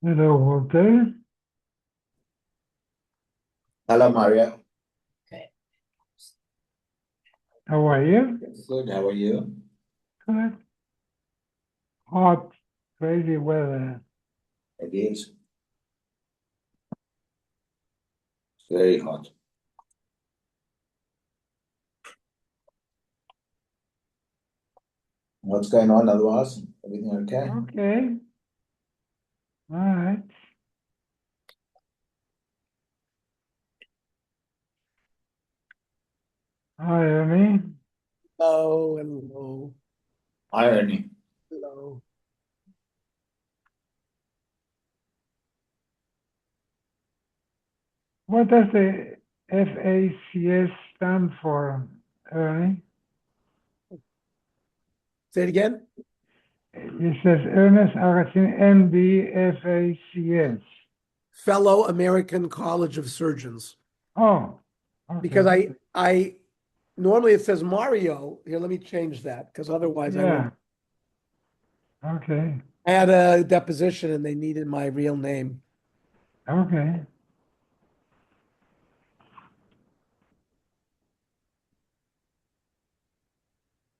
Hello, Walter. Hello, Mario. How are you? Good. How are you? Good. Hot, crazy weather. It is very hot. What's going on otherwise? Everything okay? Okay. All right. Hi, Ernie. Hello, hello, Irony. hello. What does the FACS stand for, Ernie? Say it again. It says Ernest Augustine, MD, FACS. Fellow American College of Surgeons. Oh, okay. Because I normally it says Mario. Here, let me change that because otherwise I Yeah. won't. Okay. I had a deposition and they needed my real name. Okay.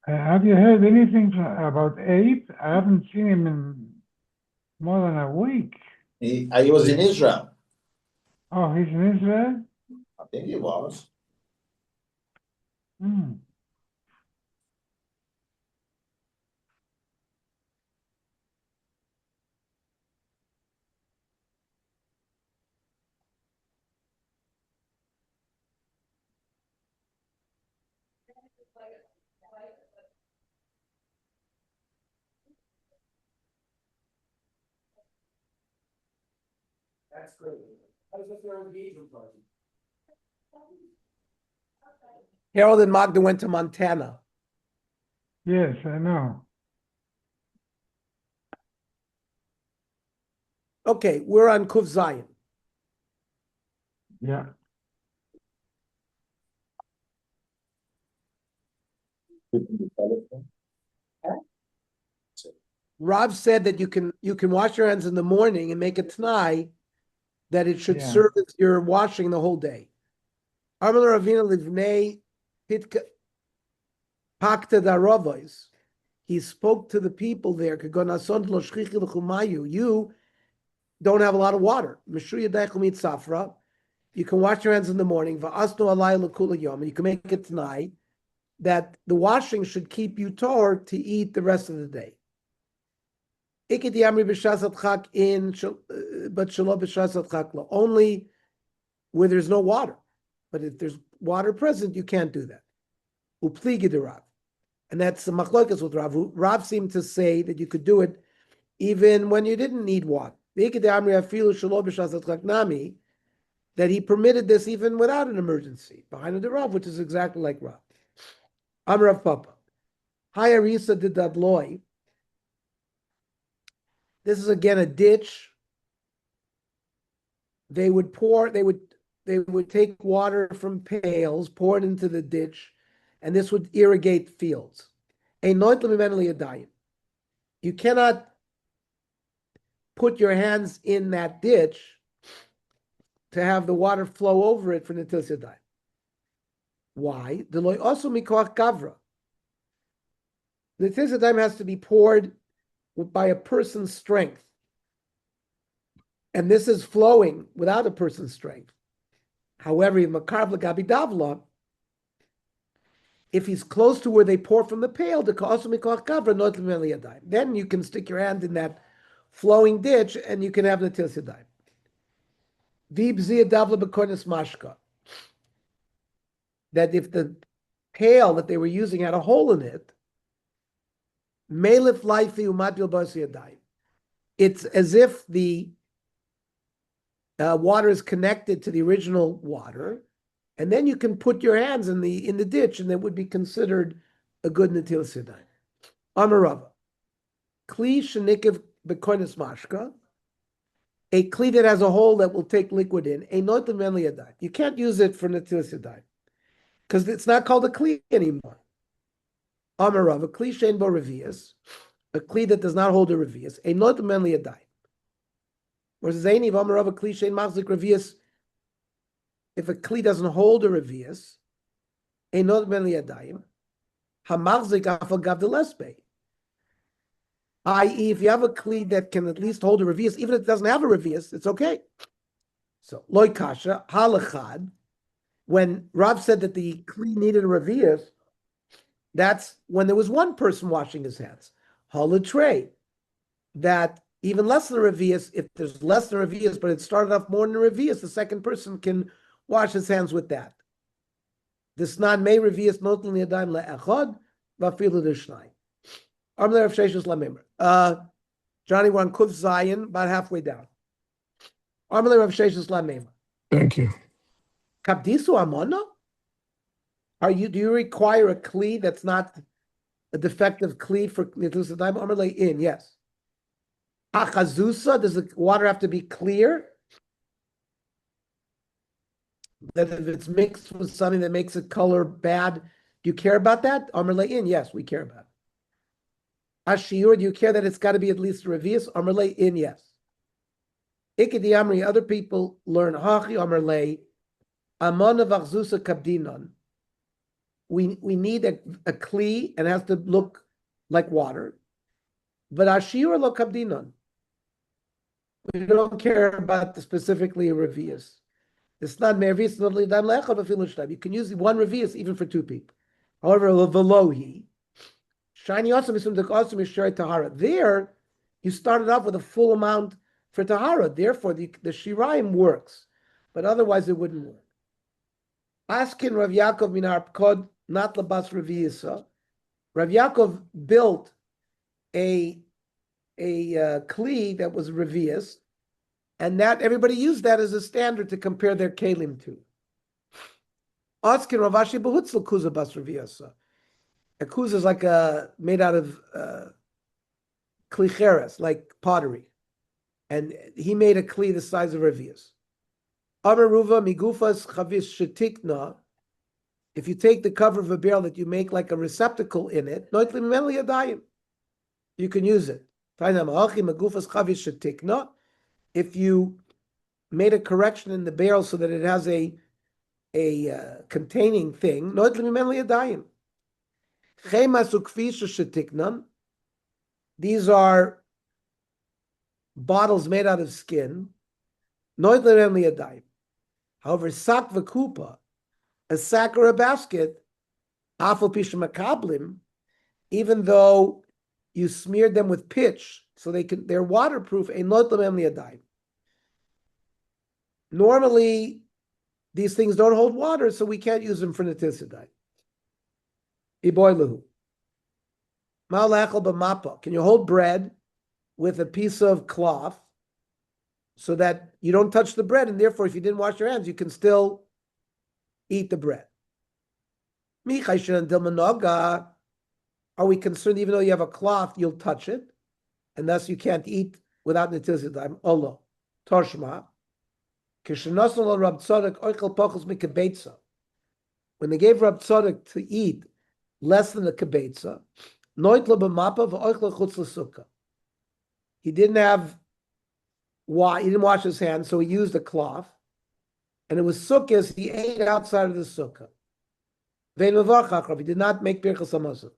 Have you heard anything about Abe? I haven't seen him in more than a week. He was in Israel. Oh, he's in Israel? I think he was. Hmm. That's great. How does their engagement party? Harold and Magda went to Montana. Yes, I know. Okay, we're on Kuf Zion. Yeah. Rav said that you can wash your hands in the morning and make a t'nai that it should Yeah. serve as your washing the whole day. Amar Ravina livnei pitka pakta daravos. He spoke to the people there. You don't have a lot of water. You can wash your hands in the morning. And you can make it tonight that the washing should keep you tor to eat the rest of the day. Only where there's no water. But if there's water present, you can't do that. And that's the machlokas with Rav. Rav seemed to say that you could do it even when you didn't need water. That he permitted this even without an emergency. Behind the Rav, which is exactly like Rav. I'm Rav Papa. Hayarisa de Dadloy. This is again a ditch. They would take water from pails, pour it into the ditch, and this would irrigate fields. You cannot put your hands in that ditch to have the water flow over it for Netilas Yadayim. Why? Deloy also mikoach gavra. Netilas Yadayim has to be poured by a person's strength. And this is flowing without a person's strength. However, if he's close to where they pour from the pail, then you can stick your hand in that flowing ditch and you can have Netilas Yadayim. That if the pail that they were using had a hole in it, it's as if the water is connected to the original water, and then you can put your hands in the ditch, and that would be considered a good Netilas Yadayim. Amarava, kli shenikiv bekonis mashka, a kli that has a hole that will take liquid in. You can't use it for Netilas Yadayim because it's not called a kli anymore. Amarava, kli shein bo revius, a kli that does not hold a revius. A not manly yadayim. Whereas Zaini Vamarava Kli Shein Machzik Revius, if a Kli doesn't hold a Revius, Einot Ben Liyadayim, Hamachzik Afal Gav de Lesbe. I.e., if you have a Kli that can at least hold a Revius, even if it doesn't have a Revius, it's okay. So, Loi Kasha, Halachad, when Rav said that the Kli needed a Revius, that's when there was one person washing his hands. Halatrei, that even less than a revius, if there's less than a revius, but it started off more than a revius, the second person can wash his hands with that. This non may revius notin liyadayim le'echad v'afilu d'shnai. Amler of Sheshus Lamemer. Johnny, we're on Kuf Zion, about halfway down. Amler of Sheshus Lamemer. Thank you. Kabdisu amona? Do you require a kli that's not a defective kli for Netilas Yadayim? Amrle in, yes. Achazusa, does the water have to be clear? That if it's mixed with something that makes the color bad, do you care about that? Amrle in, yes, we care about it. Ashiur, do you care that it's got to be at least a revius? Amrle in, yes. Ikedi Amri, other people learn Hachi Amrle, Amona Vachzusa Kabdinon. We need a kli and it has to look like water. But Ashiur lo Kabdinon. We don't care about specifically a revius. It's not mervis. You can use one revius even for two people. However, velohi shiny also tahara. There, you started off with a full amount for tahara. Therefore, the shiraim works, but otherwise it wouldn't work. Askin Rav Yaakov minar kod not labas reviusa. Rav Yaakov built a kli that was revius, and that everybody used that as a standard to compare their kelim to. Askin Ravashi behutzl kuza bas reviusa. A kuza is like made out of klicheres, like pottery, and he made a kli the size of revius. Amaruva migufas chavis shetikna. If you take the cover of a barrel that you make like a receptacle in it, you can use it. If you made a correction in the barrel so that it has a containing thing, these are bottles made out of skin. However, sak v'kupa, a sack or a basket, afal pisha makablim, even though you smeared them with pitch so they're waterproof. Normally, these things don't hold water, so we can't use them for Netilas Yadayim. Can you hold bread with a piece of cloth so that you don't touch the bread, and therefore, if you didn't wash your hands, you can still eat the bread? are we concerned even though you have a cloth, you'll touch it, and thus you can't eat without Netilas Yadayim? Olo. Torshma. When they gave Rab Tzadok to eat less than a kibetza, he didn't have why he didn't wash his hands, so he used a cloth, and it was sukkahs. He ate outside of the sukkah. He did not make birchas hamazon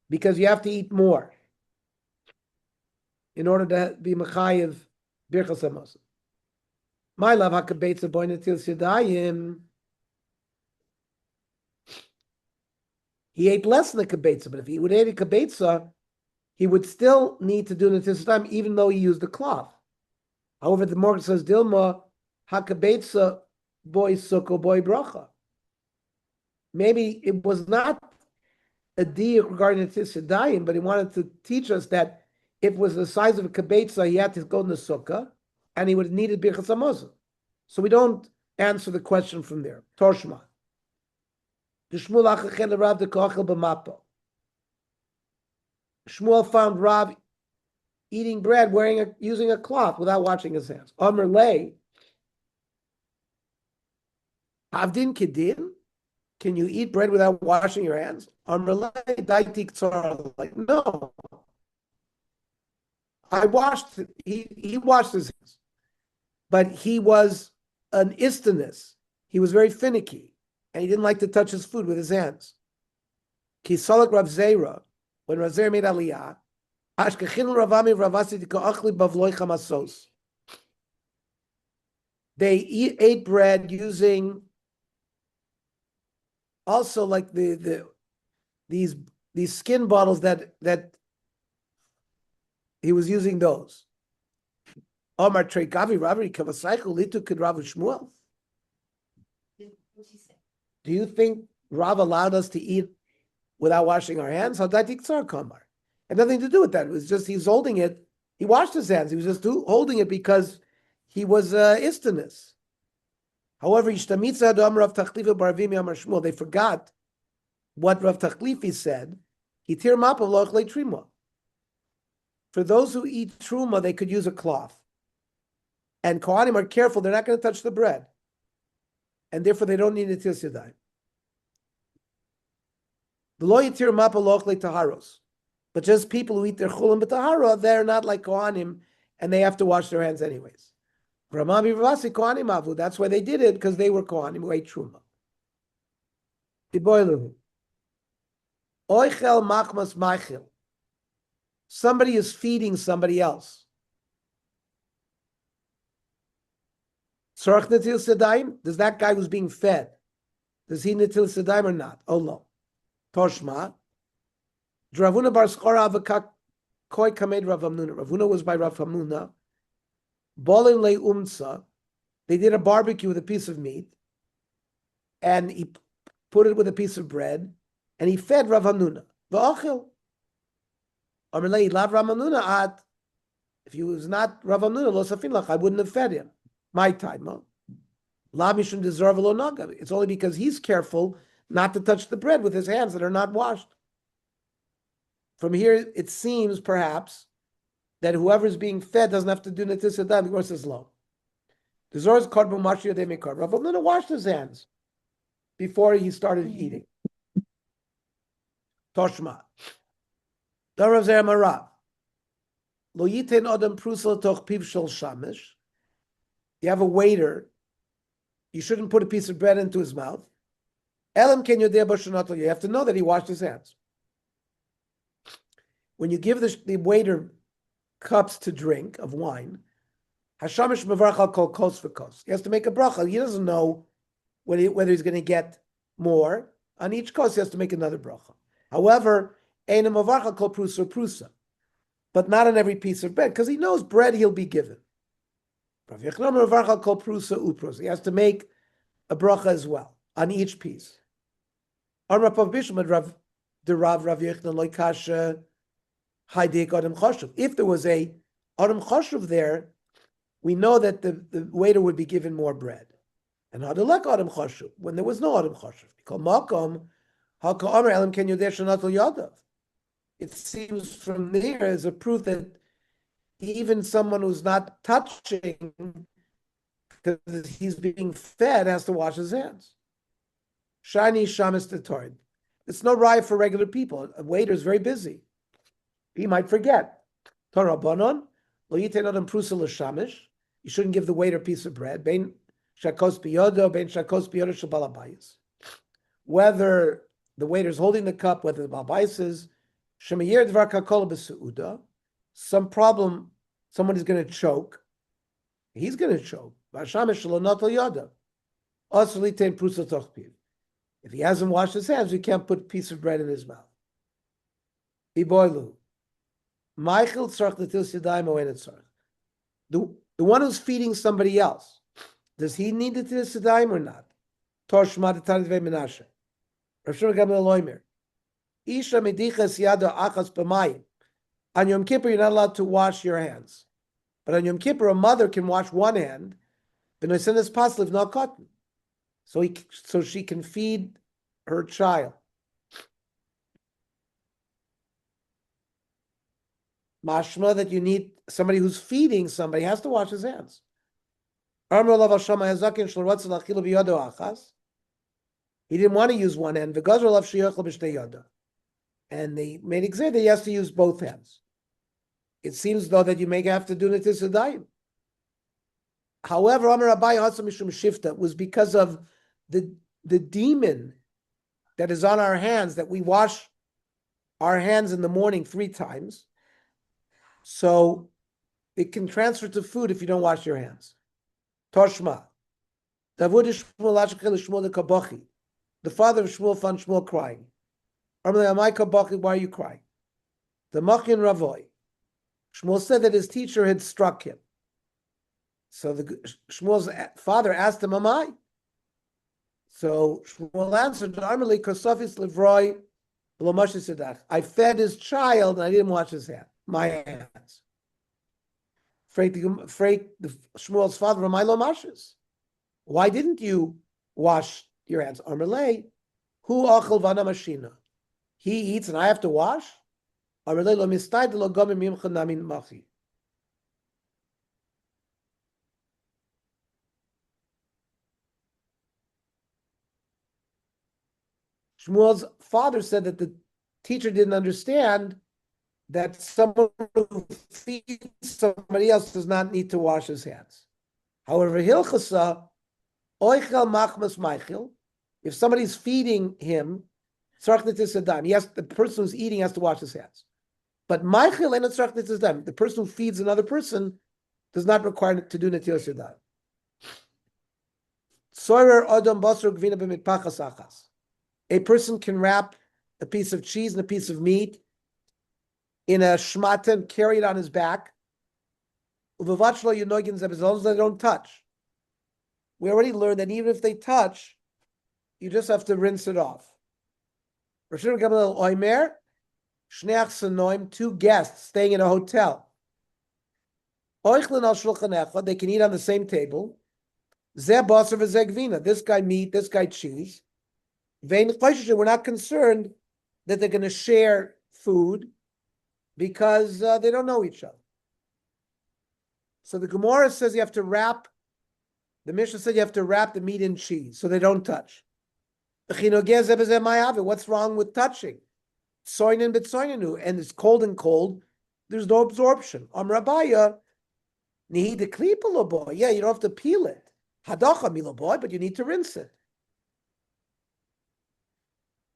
because you have to eat more in order to be mechayev birchas hamazon. My love hakabetza boy netilas yadayim. He ate less than the kibetza, but if he would eat a kibetza, he would still need to do netilas yadayim even though he used the cloth. However, the Morgan says Dilma hakabetza boy sukkah boy bracha. Maybe it was not a diuk regarding netilas yadayim, but he wanted to teach us that if it was the size of a kibetza, he had to go in the sukkah, and he would have needed birchas hamazon. So we don't answer the question from there. Torshma. Shmuel found Rav eating bread using a cloth without washing his hands. Amr lay. Avdin kedin? Can you eat bread without washing your hands? Amr lay daitik tzar. Like, no. He washed his hands. But he was an istinus. He was very finicky, and he didn't like to touch his food with his hands. Kisalak Rav Zera, when Rav Zera made aliyah, they ate bread using also like these skin bottles that he was using those. Omar Trey Gavi Ravi Kavasaichu Litu Kid Rav Shmuel. Do you think Rav allowed us to eat without washing our hands? How did Tsar Kamar? Had nothing to do with that. It was just he was holding it. He washed his hands. He was just holding it because he was istinus. However, Ishtamitza Adam Rav Tachlifa Baravimi Amar Shmuel. They forgot what Rav Tachlifi said. Hitir Mapav Lochle Trima. For those who eat truma, they could use a cloth. And Kohanim are careful, they're not going to touch the bread. And therefore they don't need netilas yadayim. V'lo yitir mapa lochle taharos. But just people who eat their chulim b'tahara, they're not like Kohanim, and they have to wash their hands anyways. Ramavi v'vasi Kohanim avu. That's why they did it, because they were Kohanim who ate truma. Iboilu. Oichel machmas maichil. Somebody is feeding somebody else. Tzarach netilas yadayim? Does that guy who's being fed, does he netilas yadayim or not? Oh no. Toshma. Ravuna bar Schora avakak koi kamed Rav Hamnuna. Ravuna was by Rav Hamnuna. Bolin le umtza. They did a barbecue with a piece of meat, and he put it with a piece of bread, and he fed Rav Hamnuna. V'achil. Amalei lav Rav Hamnuna at. If he was not Rav Hamnuna, lo safin lach, I wouldn't have fed him. My time, huh? La mishum deserve lo naga. It's only because he's careful not to touch the bread with his hands that are not washed. From here, it seems perhaps that whoever's being fed doesn't have to do netilas yadayim because it's low. The Zohar's karbu mashiyah de mekar. Rav Hamnuna washed his hands before he started eating. Toshma. Darav Zera Marav. Lo yiten adam prusel toch piv shel shamish. You have a waiter. You shouldn't put a piece of bread into his mouth. Elam ken yodeh b'shanato. You have to know that he washed his hands. When you give the waiter cups to drink of wine, Hashamish mevarach al kol kos v'kos. He has to make a bracha. He doesn't know whether he's going to get more. On each kos, he has to make another bracha. However, ein mevarach al kol prusa prusa, but not on every piece of bread, because he knows bread he'll be given. He has to make a bracha as well on each piece. If there was a Adam Choshev there, we know that the waiter would be given more bread. And Hadalek Adam Choshev, when there was no Adam Choshev, because Makom It seems from there as a proof that even someone who's not touching, because he's being fed, has to wash his hands. Shani shamis tetorin. It's no riot for regular people. A waiter is very busy. He might forget. Torah banon lo yitenodem prusa l'shamish. You shouldn't give the waiter a piece of bread. Bein shakos biyodo, bein shakos biyodo shel balabayis. Whether the waiter's holding the cup, whether the balabayis is shemayir dvar kakol b'seuda, some problem, someone is going to choke. He's going to choke. V'ashamish lo not yoda. Also litein prusa tochpiv. If he hasn't washed his hands, you can't put a piece of bread in his mouth. Iboilu. Michael tzarch l'til yadayim oen tzarch. The one who's feeding somebody else, does he need the tilas yadayim or not? Tor shma d'tanit ve menashe. Rav Shimon Gamliel loimer. Isha medichas yado achas b'mayim. On Yom Kippur, you're not allowed to wash your hands. But on Yom Kippur, a mother can wash one hand, v'nosenes paslev no cotton. So she can feed her child. Mashma that you need somebody who's feeding somebody has to wash his hands. He didn't want to use one hand. And they made it clear that he has to use both hands. It seems though that you may have to do Netilas Yadayim. However, Amar Abai Hatzam Mishum Shifta was because of the demon that is on our hands, that we wash our hands in the morning 3 times. So it can transfer to food if you don't wash your hands. Toshma. The father of Shmuel found Shmuel crying. Why are you crying? The Machin Ravoy. Shmuel said that his teacher had struck him. So Shmuel's father asked him, am I? So Shmuel answered, I fed his child and I didn't wash his hand, my hands. Shmuel's father, Ramailo Mashis. Why didn't you wash your hands? Amarle, hu achel vana mashina. He eats and I have to wash? Amarle lo mistay de lo gomim mimcha namin machi. Shmuel's father said that the teacher didn't understand that someone who feeds somebody else does not need to wash his hands. However, Hilchasa, oichel machmas meichel, if somebody's feeding him, the person who's eating has to wash his hands. But meichel and the person who feeds another person does not require to do netilas yadayim. Soirer odom basar gvina b'mitpachas achas. A person can wrap a piece of cheese and a piece of meat in a shmata and carry it on his back. As long as they don't touch. We already learned that even if they touch, you just have to rinse it off. 2 guests staying in a hotel. They can eat on the same table. This guy meat, this guy cheese. We're not concerned that they're going to share food because they don't know each other. So the Gemara says you have to wrap, the Mishnah said you have to wrap the meat in cheese so they don't touch. What's wrong with touching? And it's cold and cold. There's no absorption. Yeah, you don't have to peel it. But you need to rinse it.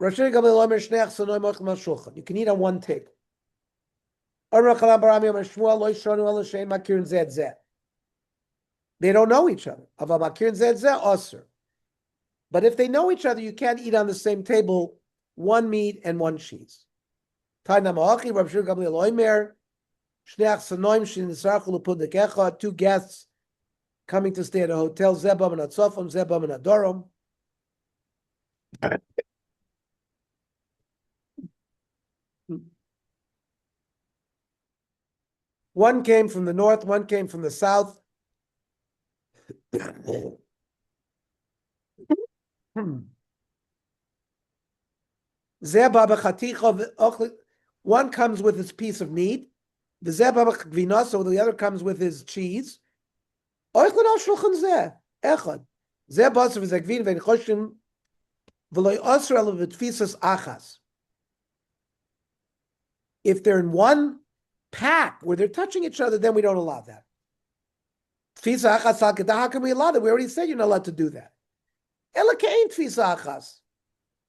You can eat on one table. They don't know each other. But if they know each other, you can't eat on the same table one meat and one cheese. 2 guests coming to stay at a hotel. Zebam and Atzofam, Zebam and Adoram. One came from the north, one came from the south. One comes with his piece of meat. So the other comes with his cheese. If they're in one pack where they're touching each other, then we don't allow that. How can we allow that? We already said you're not allowed to do that.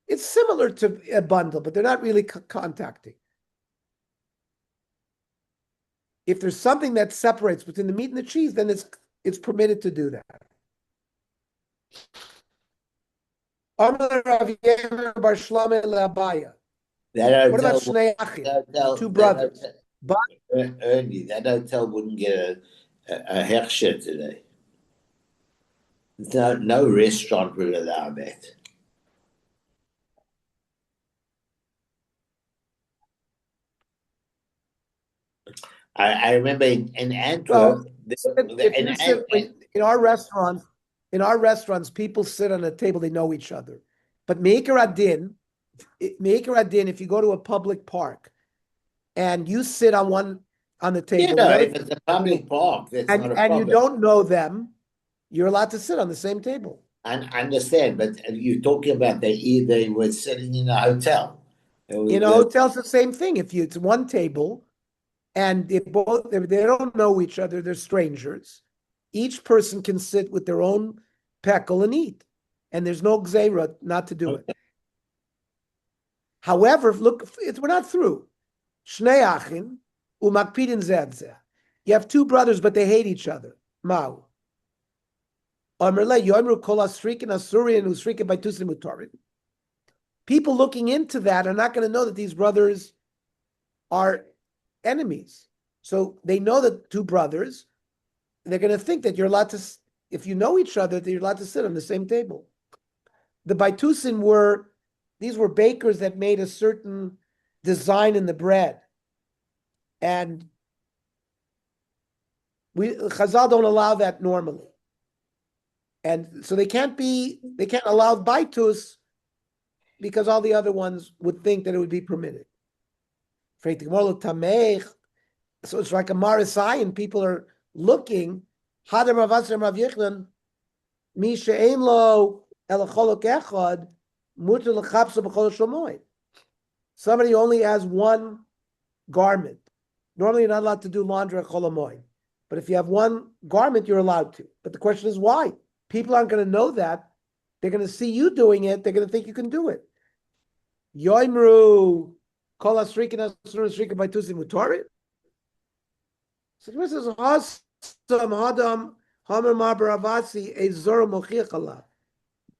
It's similar to a bundle, but they're not really contacting. If there's something that separates between the meat and the cheese, then it's permitted to do that. What about Shnei Achim, two brothers? Ernie, that hotel wouldn't get a hechsher today. No restaurant will allow that. I remember in Antwerp, in our restaurants, people sit on a table, they know each other. But Me'ikar Adin, if you go to a public park and you sit on the table, if it's a public park, that's not a problem. And you don't know them, you're allowed to sit on the same table. I understand, but you're talking about they were sitting in a hotel. In a hotel, it's the same thing. If it's one table, and if they don't know each other, they're strangers, each person can sit with their own pekel and eat. And there's no gzeira not to do it. However, look, we're not through. Shnei Achim umakpidin zeh zeh. You have two brothers, but they hate each other. Mau. People looking into that are not going to know that these brothers are enemies. So they know that two brothers, they're going to think that you're allowed to, if you know each other, that you're allowed to sit on the same table. The Baitusin were bakers that made a certain design in the bread. And Chazal don't allow that normally. And so they can't allow Baitus because all the other ones would think that it would be permitted. So it's like a Marisai, and people are looking. Somebody only has one garment. Normally, you're not allowed to do laundry at Cholamoy. But if you have one garment, you're allowed to. But the question is why? People aren't going to know that. They're going to see you doing it. They're going to think you can do it. Yoimru kol asrikin asrikin by tusim mutarit. So this is hasam hadam hamer mabaravasi a zoro mochiachala.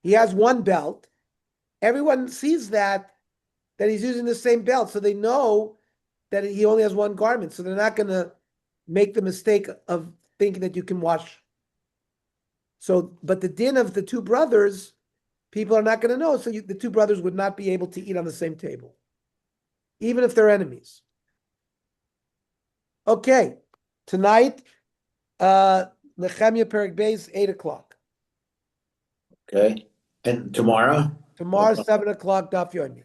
He has one belt. Everyone sees that he's using the same belt, so they know that he only has one garment. So they're not going to make the mistake of thinking that you can wash. So, but the din of the two brothers, people are not going to know. So the two brothers would not be able to eat on the same table, even if they're enemies. Okay, tonight, Nehemiah Perek Beis, 8:00. Okay, and tomorrow? Tomorrow, 7:00, Daf Yomi.